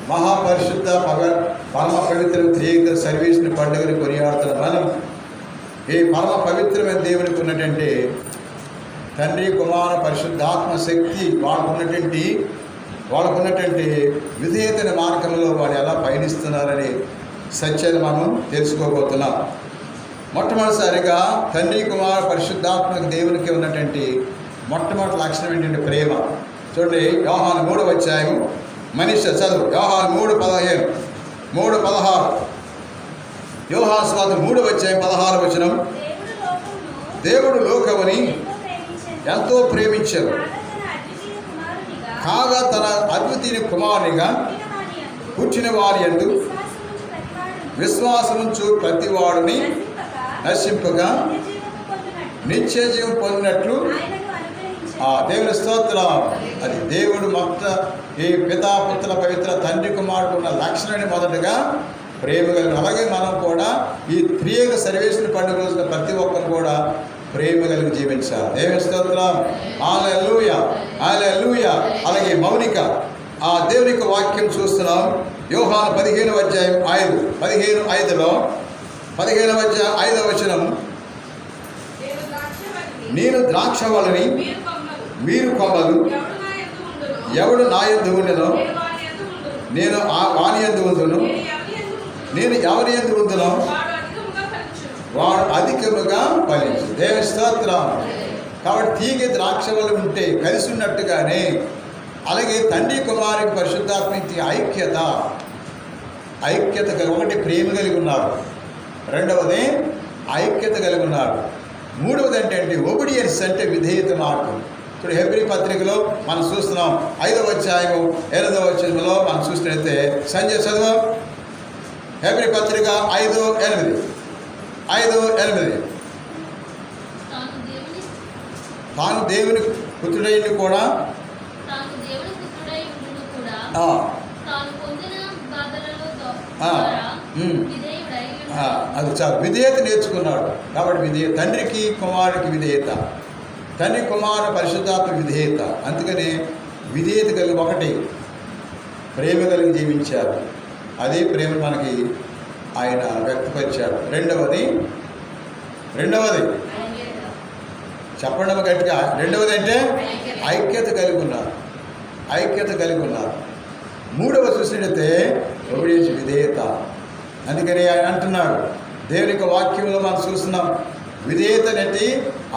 మహాపరిశుద్ధ పరమ పవిత్ర త్రియేక సర్వీస్ని పండుగని కొనియాడుతున్న మనం ఈ పరమ పవిత్రమైన దేవునికి ఉన్నటువంటి తండ్రి కుమార పరిశుద్ధాత్మ శక్తి వాళ్ళకున్నటువంటి విధేయతని మార్గంలో వాళ్ళు ఎలా పయనిస్తున్నారని సత్యాన్ని మనం తెలుసుకోబోతున్నాం. మొట్టమొదటిసారిగా తండ్రి కుమార పరిశుద్ధాత్మక దేవునికి ఉన్నటువంటి మొట్టమొదటి లక్షణం ఏంటంటే ప్రేమ. చూడండి, యోహాను 3వ అధ్యాయం మనిషి చదువు. యోహాను 3:15 3:16 యోహాను సువార్త 3వ అధ్యాయం 16వ వచనం. దేవుడు లోకముని ఎంతో ప్రేమించారు, కాగా తన అద్వితీయ కుమారునిగా పుట్టిన వారి యందు విశ్వాసముంచు ప్రతివాడుని నశింపగా నిత్య జీవం పొందినట్లు దేవుని స్తోత్రం. అది దేవుడు ఈ పితాపుత్ర పవిత్ర తండ్రి కుమారుడు ఉన్న లక్షణాన్ని మొదటగా ప్రేమ కలిగి, అలాగే మనం కూడా ఈ త్రియేక సర్వేశ్వరుని పండుగ రోజున ప్రతి ఒక్కరు కూడా ప్రేమ కలిగి జీవించాలి. దేవుని స్తోత్రం. హల్లెలూయా హల్లెలూయా. అలాగే మౌనిక ఆ దేవుని యొక్క వాక్యం చూస్తున్నాం. యోహాను 15వ అధ్యాయం 15:5లో 15వ అధ్యాయం 5వ వచనం. నేను ద్రాక్షవల్లిని, మీరు కొమ్మలు, ఎవడు నా యందు ఉండెనో నేను వాని యందు ఉందును, నేను ఎవరి యందు ఉందునో వాడు అధికముగా ఫలించు. దేవుని స్తోత్రం. కాబట్టి తీగ ద్రాక్షవల్లి ఉంటే కలిసి ఉన్నట్టుగానే అలాగే తండ్రి కుమారుని పరిశుద్ధాత్మకి ఐక్యత కలిగి, ఒకటి ప్రేమ కలిగి ఉన్నారు, రెండవది ఐక్యత కలిగి ఉన్నారు, మూడవది ఏంటంటే ఒబిడియన్స్ అంటే విధేయత మార్గం. ఇప్పుడు హెబ్రీ పత్రికలో మనం చూస్తున్నాం 5వ అధ్యాయం 8వ వచనంలో మనం చూసినట్లయితే సంజయ్ చదువు. హెబ్రీ పత్రిక 5:8 తాను దేవుని పుత్రుడైన కూడా అది చాలా విధేయత నేర్చుకున్నాడు. కాబట్టి తండ్రికి కుమారుడికి విధేయత, తండ్రి కుమార పరిశుద్ధాత్మ విధేయత. అందుకని విధేయత కలిగి ఒకటి ప్రేమ కలిగి జీవించారు. అదే ప్రేమ మనకి ఆయన వ్యక్తపరిచాడు. రెండవది చెప్పండి గట్టిగా. రెండవది అంటే ఐక్యత కలిగి ఉన్నారు. మూడవ చూసినట్లయితే ఒబిడియన్స్ విధేయత. అందుకని ఆయన అంటున్నాడు, దేవుని యొక్క వాక్యంలో మనం చూస్తున్నాం విధేయతనటి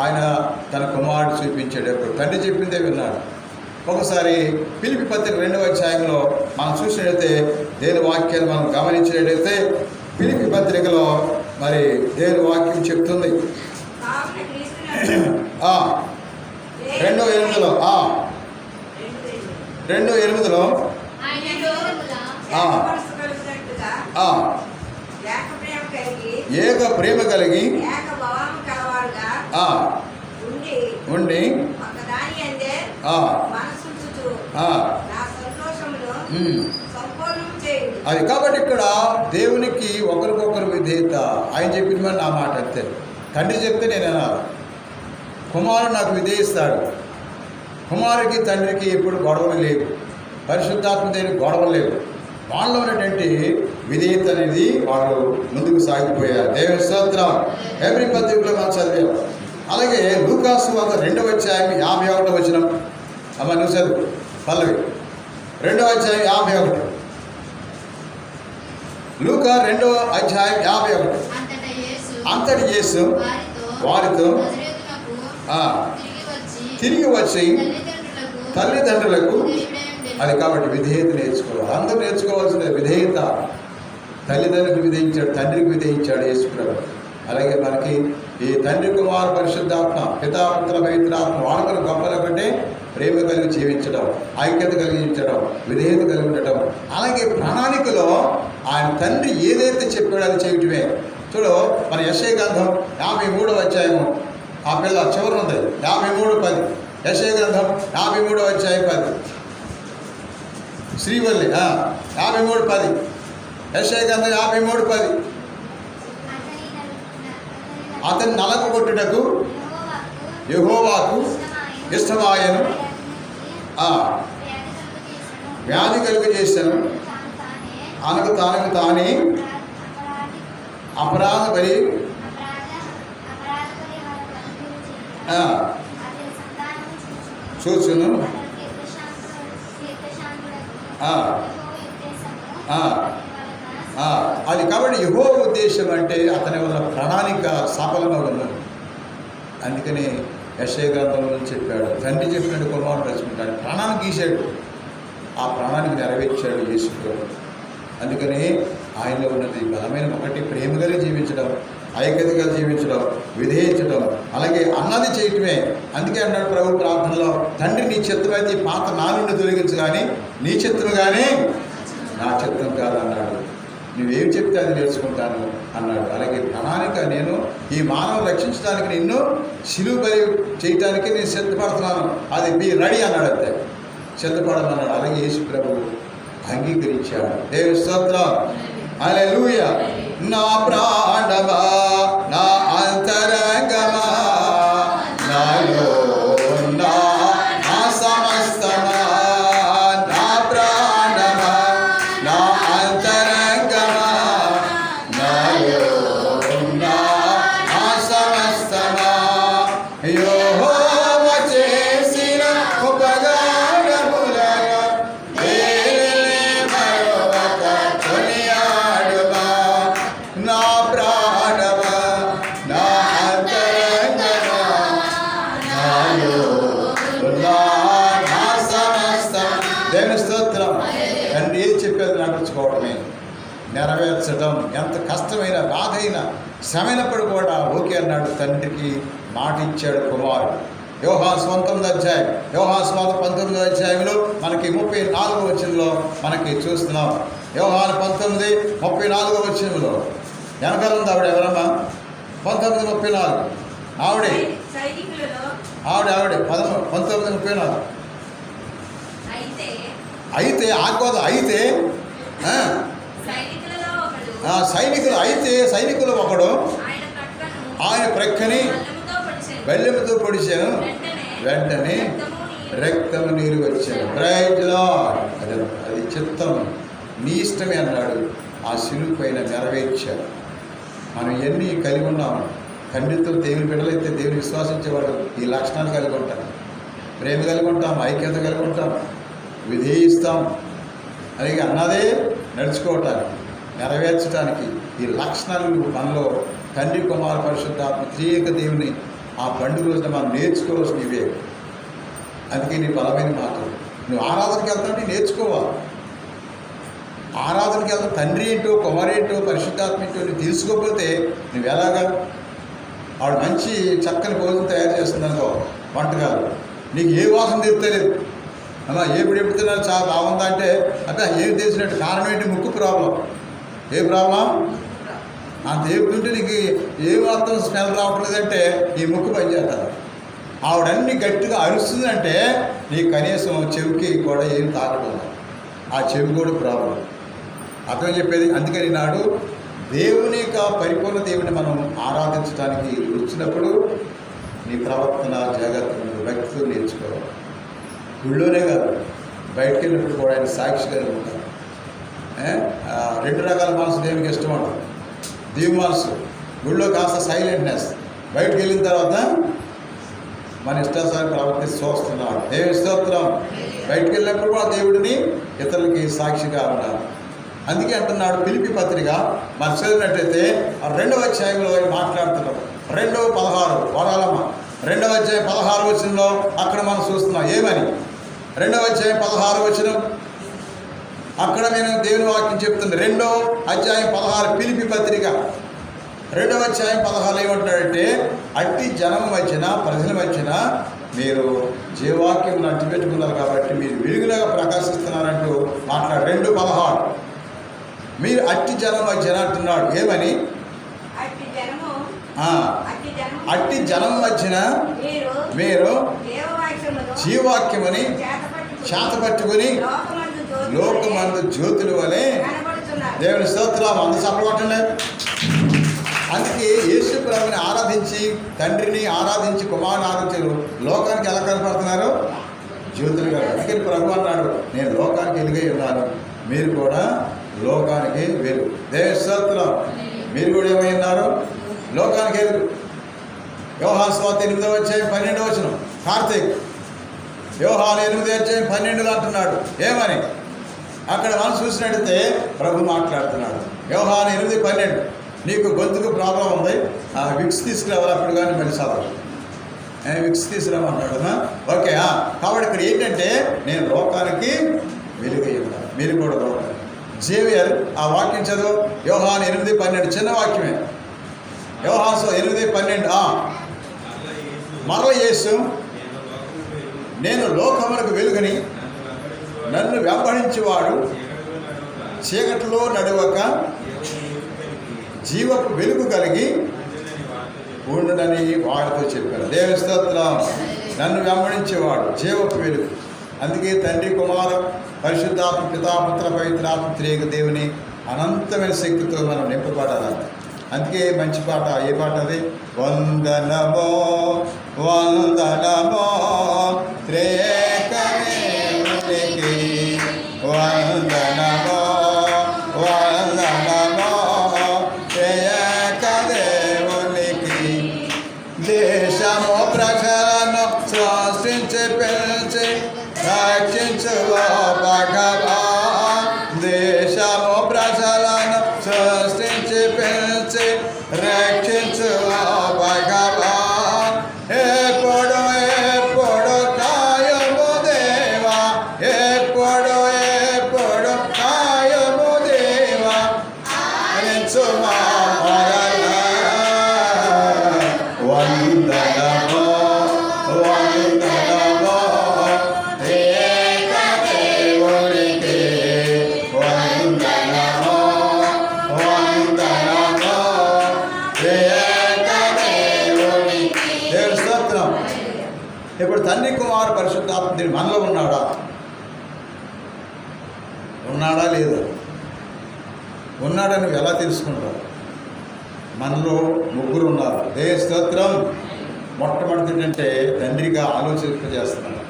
ఆయన తన కుమారుడు చూపించేటప్పుడు తండ్రి చెప్పిందే విన్నాడు. ఒకసారి ఫిలిప్పీ పత్రిక 2వ అధ్యాయంలో మనం చూసినట్లయితే దేవుని వాక్యాన్ని మనం గమనించినట్లయితే ఫిలిప్పీ పత్రికలో మరి దేవుని వాక్యం చెప్తుంది 2:8లో 2:8లో ఏక ప్రేమ కలిగి ఉండి అది. కాబట్టి ఇక్కడ దేవునికి ఒకరికొకరు విధేయత. ఆయన చెప్పిన నా మాట అంతే. తండ్రి చెప్తే నేను అనాలి, కుమారుడు నాకు విధేయిస్తాడు. కుమారుడికి తండ్రికి ఎప్పుడు గొడవలు లేవు, పరిశుద్ధాత్మ దేవునికి గొడవలు లేవు. వాళ్ళలో ఉన్నటువంటి విధేయత అనేది వాళ్ళు ముందుకు సాగిపోయారు. దేవుని స్తోత్రం. హెబ్రీ పత్రికలో మనం చదివాం. అలాగే లూకాసు వార్త 2వ అధ్యాయం 51వ వచనం. అమ్మ నువ్వు చదువు పల్లవి. 2వ అధ్యాయం 51. లూకా 2వ అధ్యాయం 51. అంతటి యేసు వారితో తిరిగి వచ్చి తల్లిదండ్రులకు అది. కాబట్టి విధేయత నేర్చుకోవాలి. అందరూ నేర్చుకోవాల్సిన విధేయత. తల్లిదండ్రులకు విధేయించాడు, తండ్రికి విధేయించాడు యేసుప్రభు. అలాగే మనకి ఈ తండ్రి కుమార పరిశుద్ధాత్మ పితాపుత్ర పవిత్రాత్మ వాళ్ళకు గొప్పల కంటే ప్రేమ కలిగి జీవించడం, ఐక్యత కలిగించడం, విధేయత కలిగి ఉండటం. అలాగే ప్రణాళికలో ఆయన తండ్రి ఏదైతే చెప్పాడో అది చేయటమే. చూడు, మన యెషయా గ్రంథం 53వ అధ్యాయము ఆ పిల్ల చివరి ఉంది 53:10. యెషయా గ్రంథం 53వ అధ్యాయం 10. శ్రీవల్లి 53:10. యెషయా గ్రంథం 53:10. అతని నలగొట్టుటకు యెహోవాకు ఇష్టమాయను, వ్యాధి కలుగు చేశాను, అనకు తానే అపరాధ బలి చూచును. అది కాబట్టి యెహోవా ఉద్దేశం అంటే అతని వల్ల ప్రణాళిక సఫలమవును. అందుకని యెషయా గ్రంథంలో చెప్పాడు, తండ్రి చెప్పినట్టు కుమారుడు రచుకుంటాడు, ప్రాణాన్ని గీశాడు, ఆ ప్రాణానికి నెరవేర్చాడు యేసు ప్రభు. అందుకని ఆయనలో ఉన్నది బలమైన ఒకటి ప్రేమ కలిగి జీవించడం, ఐక్యతగా జీవించడం, విధేయించడం, అలాగే అన్నది చేయటమే. అందుకే అన్నాడు ప్రభు ప్రార్థనలో, తండ్రి నీ చిత్తం అయితే ఈ పాత నా నుండి తొలగించు, కానీ నీ చిత్తం కానీ నా చిత్తం కాదన్నాడు. నువ్వేం చెప్తే అది నేర్చుకుంటాను అన్నాడు. అలాగే ప్రణాళిక, నేను ఈ మానవం రక్షించడానికి నిన్ను శిలువ బలి చేయటానికి నేను సిద్ధపడుతున్నాను, అది బీ రెడీ అన్నాడు. అంతే, సిద్ధపడమన్నాడు. అలాగే యేసు ప్రభు అంగీకరించాడు. దేవుని స్తోత్రం, హల్లెలూయా. నా ప్రాణమా, నా అంతరంగమా, నాలో ఉన్న నా సమస్తమా, నా ప్రాణమా, నా అంతరంగమా, నాలో ఉన్న నా సమస్తమా, యెహోవా చేసిన ఉపకారములను దేనిని మరువక కొనియాడుమా. నా ప్రాణమా, నా అంతరంగమా, నాలో ఉన్న నా సమస్తం. దేవుని స్తోత్రం. తండ్రి ఏది చెప్పేది నడుచుకోవడమే, నెరవేర్చడం. ఎంత కష్టమైన, బాధ అయినా, శ్రమైనప్పుడు కూడా ఓకే అన్నాడు. తండ్రికి మాట ఇచ్చాడు కుమారుడు. యోహాను 19వ అధ్యాయం, యోహాను సువార్త 19వ అధ్యాయంలో మనకి 34వ వచనంలో మనకి చూస్తున్నాం. యోహాను 19:34 వచనంలో వెనకాల ఉంది ఆవిడ, ఎవరమ్మా? 19:34 ఆవిడే, ఆవిడే 19:34. అయితే ఆకోద అయితే సైనికులు ఒకడు ఆయన ప్రక్కని బెల్లెముతో పొడిచాను, వెంటనే రక్తం నీరు వచ్చాను. Praise Lord. అది చిత్తం, నీ ఇష్టమే అన్నాడు. ఆ శిలువ పైన నెరవేర్చాడు. మనం ఎన్ని కలిగి ఉన్నాము. తండ్రితో దేవుని బిడ్డలైతే, దేవుని విశ్వాసించేవాడు ఈ లక్షణాలు కలిగి ఉంటాం. ప్రేమ కలిగి ఉంటాం, ఐక్యత కలిగి ఉంటాం, విధేయిస్తాం. అలాగే అన్నదే నడుచుకోవటానికి, నెరవేర్చడానికి ఈ లక్షణాలు మనలో తండ్రి, కుమార, పరిశుద్ధాత్మ త్రియేక దేవుని ఆ పండుగ రోజున మనం నేర్చుకోవాల్సిన ఇవే. అందుకే నీ బలమైన మాటలు. నువ్వు ఆరాధనకి వెళ్తాంటే నేర్చుకోవాలి. ఆరాధనకి వెళ్తా తండ్రి ఏంటో, కుమారు ఏంటో, పరిశుద్ధాత్మ ఏంటో నువ్వు తెలుసుకోకపోతే నువ్వు ఎలాగా? ఆవిడ మంచి చక్కని భోజనం తయారు చేస్తుందనుకో, వంటకాలు, నీకు ఏ వాసన తెరుతలేదు. అలా ఎప్పుడు తిన్నారు, చాలా బాగుందా అంటే అబ్బా ఏమి తెలిసినట్టు. కారణం ఏంటి? ముక్కు ప్రాబ్లం. ఏ ప్రాబ్లం? అంత ఏపుతుంటే నీకు ఏ మాత్రం స్మెల్ రావట్లేదంటే ఈ ముక్కు పనిచేస్తారు. ఆవిడన్ని గట్టిగా అరుస్తుందంటే నీకు కనీసం చెవికి కూడా ఏం తాగడం, ఆ చెవి కూడా ప్రాబ్లం. అర్థం చెప్పేది. అందుకని నాడు దేవుని యొక్క పరిపూర్ణ దేవుని మనం ఆరాధించడానికి వచ్చినప్పుడు నీ ప్రవర్తన, జాగ్రత్తలు, భక్తితో నేర్చుకోవాలి. గుళ్ళోనే కాదు, బయటకు వెళ్ళినప్పుడు కూడా ఆయన సాక్షిగా ఉంటారు. 2 రకాల మనసు దేవునికి ఇష్టం ఉండదు. దీవు మనసు, గుళ్ళో కాస్త సైలెంట్నెస్, బయటకు వెళ్ళిన తర్వాత మన ఇష్టాసారి ప్రవర్తిస్తూ వస్తున్నాడు. దేవుని స్తోత్రం. బయటకు వెళ్ళినప్పుడు కూడా దేవుడిని ఇతరులకి సాక్షిగా ఉన్నారు. అందుకే అంటున్నాడు ఫిలిప్పీ పత్రిక మనం చదివినట్టయితే 2వ అధ్యాయంలో మాట్లాడుతున్నాడు. 2:16 వాడాలమ్మ. 2వ అధ్యాయం 16 వచనంలో అక్కడ మనం చూస్తున్నాం ఏమని. 2వ అధ్యాయం 16 వచనం అక్కడ నేను దేవుని వాక్యం చెప్తుంది. 2వ అధ్యాయం 16 ఫిలిప్పీ పత్రిక 2వ అధ్యాయం 16 ఏమంటాడంటే, అట్టి జనం మధ్యన, ప్రజల మధ్యన మీరు జీవాక్యం అంటిపెట్టుకున్నారు కాబట్టి మీరు వెలుగులాగా ప్రకాశిస్తున్నారంటూ మాట్లాడు. 2:16 మీరు అట్టి జనం మధ్యన అంటున్నాడు. ఏమని? అట్టి జనం మధ్యన మీరు జీవాక్యమని చేతపట్టుకుని లోకమందు జ్యోతుల వలె. దేవుని స్తోత్రం. అందు చెప్పబట్టండి. అందుకే యేసు ప్రభుని ఆరాధించి, తండ్రిని ఆరాధించి, కుమారుని ఆరాధించారు. లోకానికి ఎలా కనపడుతున్నారు? జ్యోతులుగా. అందుకని ప్రభు అన్నాడు, నేను లోకానికి వెలుగై ఉన్నాను, మీరు కూడా లోకానికి వెలుగు. దేవస్తోత్రం. మీరు కూడా ఏమైనారు? లోకానికి వెలుగు. యోహాను సువార్త 8:12 కార్తీక్ యోహాను 8:12 అంటున్నాడు. ఏమని అక్కడ మనం చూసినట్టయితే ప్రభు మాట్లాడుతున్నాడు. యోహాను 8:12 నీకు గొంతుకు ప్రాబ్లం ఉంది, విక్స్ తీసుకురావాలి, అప్పుడు కానీ మళ్ళీ చదవాలి. విక్స్ తీసుకురామన్నాడు. ఓకే. కాబట్టి ఇక్కడ ఏంటంటే నేను లోకానికి వెలుగై ఉన్నాను, మీరు కూడా లోకానికి. జేవియర్ ఆ వాక్యం చదువు. యోహాను 8:12 చిన్న వాక్యమే. యోహాను 8:12 మరల యేసు నేను లోకములకు వెలుగని, నన్ను వెంబడించేవాడు చీకటిలో నడవక జీవపు వెలుగు కలిగి ఉండునని వాడితో చెప్పారు. దేవుని స్తోత్రం. నన్ను వెంబడించేవాడు జీవపు వెలుగు. అందుకే తండ్రి, కుమార, పరిశుద్ధాత్మ, పితాపుత్ర, పవిత్రాత్మ త్రియేక దేవుని అనంతమైన శక్తితో మనం నింపబడాలి. అందుకే మంచి పాట. ఏ పాట అది? వందనమో వందనమో త్రియేక దేవునికి, వందనమో వందనమో త్రియేక దేవునికి. దేశము ప్రజలను సృష్టించి పిలిచి రక్షించువో భగవా. దేశము ప్రజలను సృష్టించి పిలిచి రక్షించువో భగవా. ఎప్పుడు ఎప్పుడు కాయము దేవా, ఎప్పుడు ఎప్పుడు కాయము దేవా, హరించుమా మరలా. వందనమో వందనమో త్రియేక దేవునికి, వందనమో వందనమో త్రియేక దేవునికి. దేవుని స్తోత్రం. ఇప్పుడు తండ్రి, కుమార, పరిశుద్ధాత్మ దేవుడు మనలో ఉన్నాడా? ఉన్నాడా లేదా? ఉన్నాడని నువ్వు ఎలా తెలుసుకుంటావు? మనలో ముగ్గురు ఉన్నారు. దేవుని స్తోత్రం. మొట్టమొదటి ఏంటంటే తండ్రిగా ఆలోచింపజేస్తున్నాడు.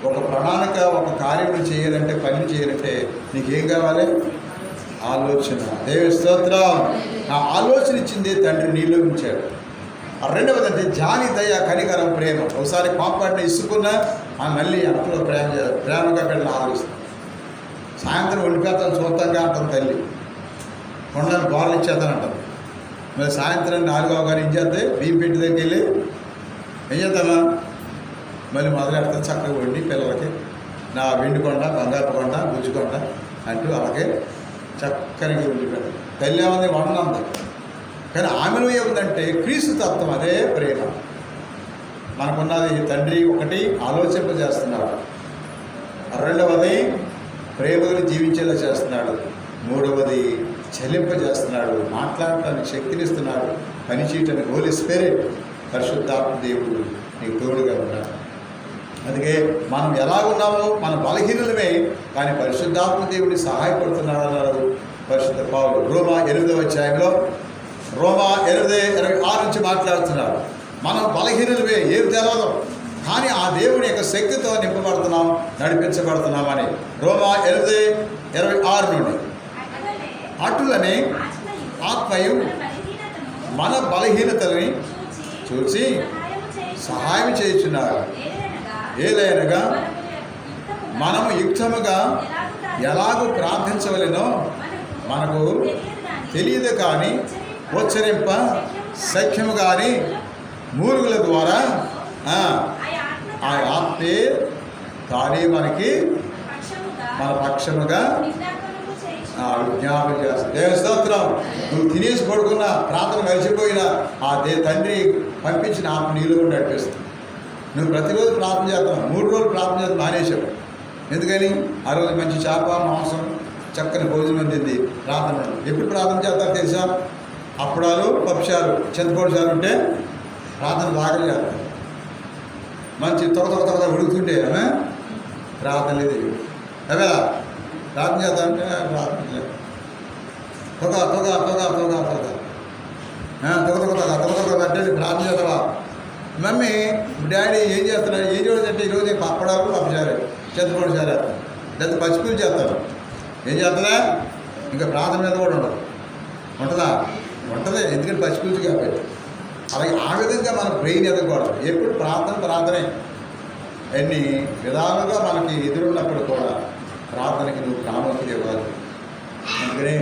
ఒక ప్రణాళిక, ఒక కార్యం చేయాలంటే, పని చేయాలంటే నీకేం కావాలి? ఆలోచన. దేవుని స్తోత్రం. ఆ ఆలోచన ఇచ్చింది తండ్రి నీలో ఉంచాడు. రెండవది అంటే జాలి, దయ, కనికరం, ప్రేమ. ఒకసారి పాపాన్ని ఇసుకున్నా మళ్ళీ అంతలో ప్రేమగా పెట్టిన ఆలోచిస్తాం. సాయంత్రం ఒంటిపేతాను చూద్దాంగా అంటాం తల్లి, కొండలను గోరలు ఇచ్చేద్దానంటాం. మరి సాయంత్రం 4వ గారు ఏం చేస్తే బియ్యం పెట్టి దగ్గరికి వెళ్ళి ఏం చేద్దామా మళ్ళీ మొదలెడతాం. చక్కగా వండి పిల్లలకి నా వెండి కొండ, బంగారు కొండ, గుజ్జు కొండ అంటూ అలాగే చక్కగా ఉండిపోయాడు. తల్లి ఏమంది? వండనంది. కానీ ఆమెలో ఏముందంటే క్రీస్తు తత్వం, అదే ప్రేమ. మనకున్నది తండ్రి ఒకటి ఆలోచింపజేస్తున్నాడు, రెండవది ప్రేమను జీవించేలా చేస్తున్నాడు, మూడవది చెల్లింపజేస్తున్నాడు, మాట్లాడటానికి శక్తినిస్తున్నాడు, పనిచేయటానికి హోలీ స్పిరిట్ పరిశుద్ధాత్మ దేవుడు నీకు తోడుగా ఉన్నాడు. అందుకే మనం ఎలాగున్నామో మన బలహీనులమే, కానీ పరిశుద్ధాత్మ దేవుడిని సహాయపడుతున్నాడు అన్నారు పరిశుద్ధ పౌలు. రోమా 8వ అధ్యాయంలో రోమా 8:26 నుంచి మాట్లాడుతున్నారు. మనం బలహీనులమే, ఏం తెలవదు, కానీ ఆ దేవుని యొక్క శక్తితో నింపబడుతున్నాం, నడిపించబడుతున్నామని. రోమా 8:26 నుండి అటులనే ఆత్మయు మన బలహీనతలని చూసి సహాయం చేయుచున్నాడు. ఏదైనగా మనము యుక్తముగా ఎలాగూ ప్రార్థించవలెనో మనకు తెలియదు, కానీ ఉచ్చరింప సఖ్యము కానీ మూలుగుల ద్వారా ఆ ఆత్మే తానే మనకి మన పక్షముగా విజ్ఞాపన చేస్తాను. దేవుని స్తోత్రం. నువ్వు తినేసి పడుకున్నా, ప్రార్థన మరిచిపోయినా ఆ తండ్రి పంపించిన ఆత్మ నీళ్ళు కూడా నడిపిస్తుంది. నువ్వు ప్రతిరోజు ప్రార్థన చేస్తావు, 3 రోజులు ప్రార్థన చేస్తావు, మానేశావు. ఎందుకని? ఆ రోజు మంచి చేప, మాంసం, చక్కని భోజనం తింది, ప్రార్థన. ఎప్పుడు ప్రార్థన చేస్తారు తెలుసా? అప్పుడాలు, పప్పుచారు, చింతపొడి చారు ఉంటే ప్రార్థన బాగా చేస్తారు. మంచి తొగ ఉడుకుతుంటే ప్రార్థన లేదు. అవే ప్రార్థన చేద్దామంటే ప్రార్థన లేదు. తొగ అంటే ప్రార్థన చేస్తావా? మమ్మీ డాడీ ఏం చేస్తున్నాడు? ఏం చూడంటే ఈరోజు పప్పడాలు, పప్పుచారు, చింతపొడి చారు వేస్తాను, లేదా పచ్చిపూలు చేస్తాను. ఏం చేస్తుందా? ఇంకా ప్రార్థన మీద కూడా ఉండదు. ఉంటుందా? ఉంటుంది. ఎందుకంటే పచ్చిపులుసు కాబట్టి. అలాగే ఆ విధంగా మన బ్రెయిన్ ఎదగకూడదు. ఎప్పుడు ప్రార్థనే. ఎన్ని విధాలుగా మనకి ఎదురున్నప్పుడు కూడా ప్రార్థనకి నువ్వు ప్రాముఖ్యత ఇవ్వాలి. అందుకనే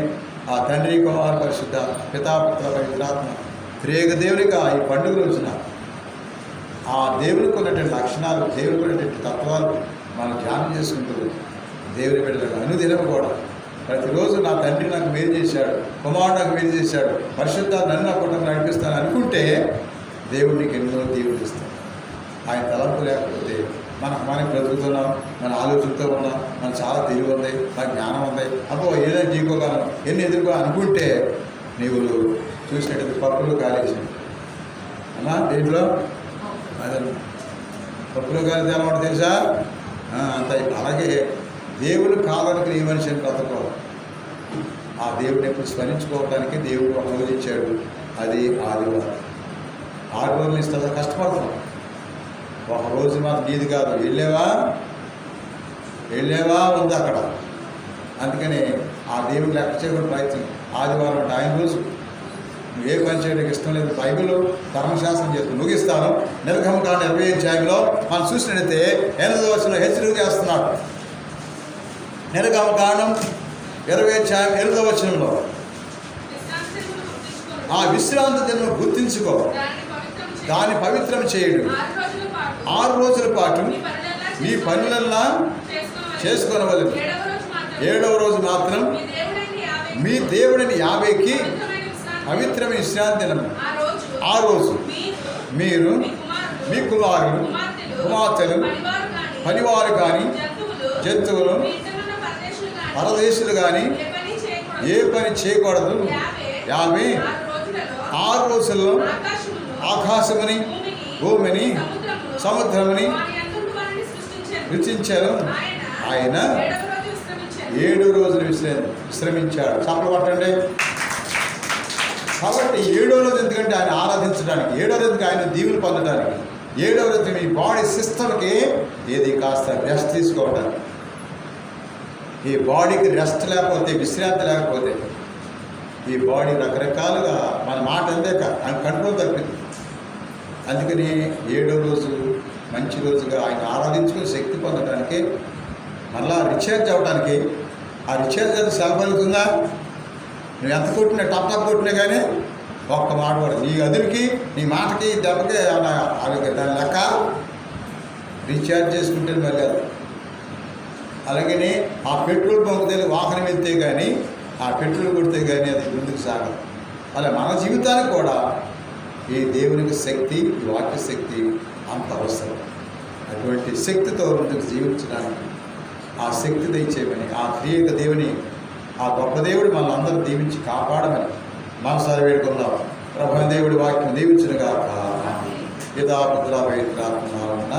ఆ తండ్రి, కుమార, పరిశుద్ధ పితాపుత్ర పవిత్రాత్మ త్రియేక దేవునికి ఈ పండుగ రోజున ఆ దేవునికి ఉన్నటువంటి లక్షణాలు, దేవునికి ఉన్నటువంటి తత్వాలు మనం ధ్యానం చేసుకుంటూ దేవుని బిడ్డలకు అనుదినం కూడా ప్రతిరోజు నా తండ్రి నాకు మేలు చేశాడు, కుమారుడు నాకు మేలు చేశాడు, పరిశుద్ధ నన్ను నా కుటుంబం నడిపిస్తాను అనుకుంటే దేవుడికి ఎన్నో దీవులు ఇస్తాడు. ఆయన తలంపు లేకపోతే మనకి బ్రతుకుతున్నాం, మన ఆలోచనతో ఉన్నాం, మనకు చాలా తెలివి ఉంది, మనకు జ్ఞానం ఉంది, అబ్బో ఏదైనా జీకోగలం, ఎన్ని ఎదుర్కో అనుకుంటే నీవు చూసినట్టు పప్పులు కాలేసాడు అన్నా. దేంట్లో అదే పప్పులు కాలేసి ఎలా ఉంటుంది తెలుసా? అంత. అలాగే దేవుడు కాలానికి ఏ మనిషిని బ్రతకవాలి. ఆ దేవుడిని ఎప్పుడు స్మరించుకోవడానికి దేవుడు ఒక రోజు ఇచ్చాడు, అది ఆదివారం. 6 రోజులు ఇస్తా కష్టపడతాం. ఒక రోజు మాకు నీది కాదు, వెళ్ళేవా ఉంది అక్కడ. అందుకని ఆ దేవుడు లెక్క చేయడం ప్రయత్నం. ఆదివారం అంటే ఆయన రోజు. నువ్వు ఏ పని చేయడానికి ఇష్టం లేదు. బైబిల్ ధర్మశాస్త్రం చేస్తూ ముగిస్తాను. నిర్గమకాండం 20వ అధ్యాయంలో మనం చూసినట్టయితే 8వ వచనంలో హెచ్చరిక చేస్తున్నాడు. నిర్గమకాండం 20వ అధ్యాయం 8వ వచనంలో ఆ విశ్రాంతి దినం గుర్తించుకో, దాన్ని పవిత్రం చేయడు. 6 రోజుల పాటు మీ పనులన్నా చేసుకోనవలెను. 7వ రోజు మాత్రం మీ దేవుడిని యాభైకి పవిత్రమైన విశ్రాంతి దినం. ఆ రోజు మీరు, మీ కుమారులు, కుమార్తెలు, పనివారు కానీ, జంతువులు, పరదేశులు కానీ ఏ పని చేయకూడదు. 6 రోజుల్లో ఆకాశముని, భూమిని, సముద్రముని రచించారు. ఆయన 7 రోజులు విశ్రమించాడు. చప్పలు పట్టండి. కాబట్టి 7వ రోజు ఎందుకంటే ఆయన ఆరాధించడానికి, 7వ రోజుకి ఆయన దీవులు పొందడానికి, 7వ రోజు మీ బాడీ సిస్టమ్కి ఏది కాస్త రెస్ట్ తీసుకోవడానికి. ఈ బాడీకి రెస్ట్ లేకపోతే, విశ్రాంతి లేకపోతే ఈ బాడీ రకరకాలుగా మన మాట అందేక ఆయన కంట్రోల్ తప్పింది. అందుకని 7వ రోజు మంచి రోజుగా ఆయన ఆరాధించుకుని శక్తి పొందడానికి, మళ్ళా రీఛార్జ్ అవ్వడానికి. ఆ రీఛార్జ్ అది సెలవులుతుందా? నువ్వు ఎంత కొట్టినా, టప్ కొట్టినా కానీ ఒక్క మాట కూడా నీ అదురికి, నీ మాటకి, దెబ్బకి దాని లెక్క రీఛార్జ్ చేసుకుంటే మళ్ళీ అది. అలాగని ఆ పెట్రోల్ బంక్ దగ్గర వాహనం వెళ్తే కానీ, ఆ పెట్రోల్ కొడితే కానీ అది ముందుకు సాగదు. అలా మన జీవితానికి కూడా ఈ దేవునికి శక్తి, ఈ వాక్య శక్తి అంత అవసరం. అటువంటి శక్తితో ముందుకు జీవించడానికి ఆ శక్తి దయచేయమని, ఆ త్రియేక దేవుని, ఆ గొప్ప దేవుడు మనల్ని అందరూ దీవించి కాపాడమని మనసారి వేడుకుందాం. ప్రభు దేవుడి వాక్యం దీవించునుగాక. పితా పుత్ర పవిత్రాత్మ నామమున.